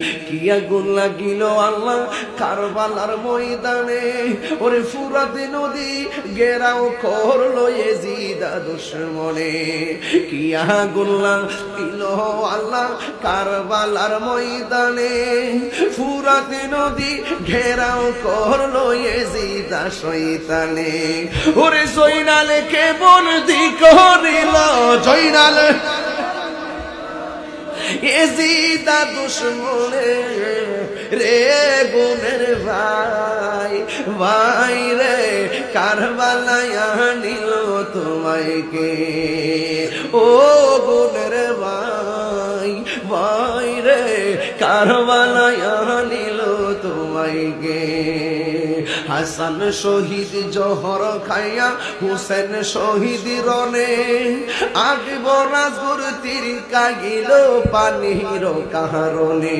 কি আগুন লাগিল আল্লাহ কারবালার ময়দানে, ওরে ফুরাতে নদী গেরাও করলো এজিদা দুশমনে। কি আগুন লাগিল আল্লাহ কারবালার ময়দানে, ফুরাতে নদী ঘেরাও করলো এজিদা শয়তানে। ওরে জয়নালে কে বন্দি করিল, জয়নালে এজিদা দুশমনে রে গুনের ভাই, ভাই রে কারবালায় আনিল তোমায় কে, ও গুনের ভাই, ভাই রে কারবালায় আনিল তোমায় কে। হাসান শহীদ জহর খাইয়া হুসেন শহীদ রনে, আকবর রাজগুর তীর কাগিল পানির কারণে।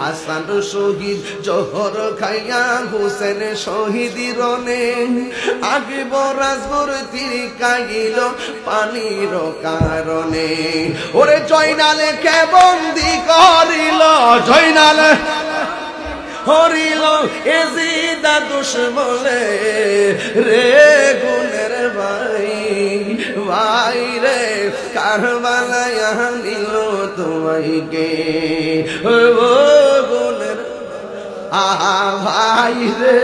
হাসান শহীদ জহর খাইয়া হুসেন শহীদ রনে, আকবর রাজগুর তীর কাগিল পানির কারণে। ওরে জয়নালে কে বন্দি করিল, জয়নালে হরিল এজিদা দুশমনে রে গুনের ভাই, ভাই রে কারবালায় আনিল তোমায় কে, ও গুনের ভাই রে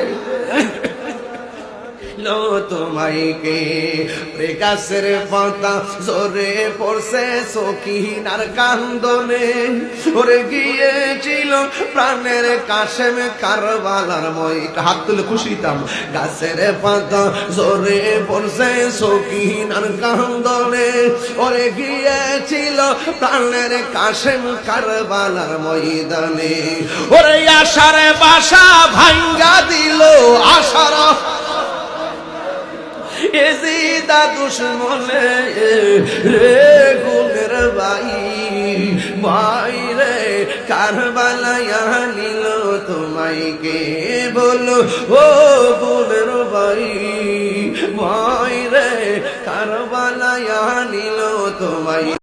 তোমায় কে। গাছের পাতা জোরে পড়ছে সকিনার কান্দনে, ওরে গিয়েছিল প্রাণের কাশেম কারবালার ময়দানে। হাত তুলে খুশিতাম। গাছের পাতা জোরে পড়ছে সকিনার কান্দনে, ওরে গিয়েছিল প্রাণের কাশেম কারবালার ময়দানে। ওরে আশার বাসা ভাঙ্গা দিল, আশার এজিদা দুশমনে রে গুনের ভাই, ভাই রে কারবালায় আনিল তোমায় কে। বলো ও গুনের ভাই, ভাই রে কারবালায় আনিল তোমায়।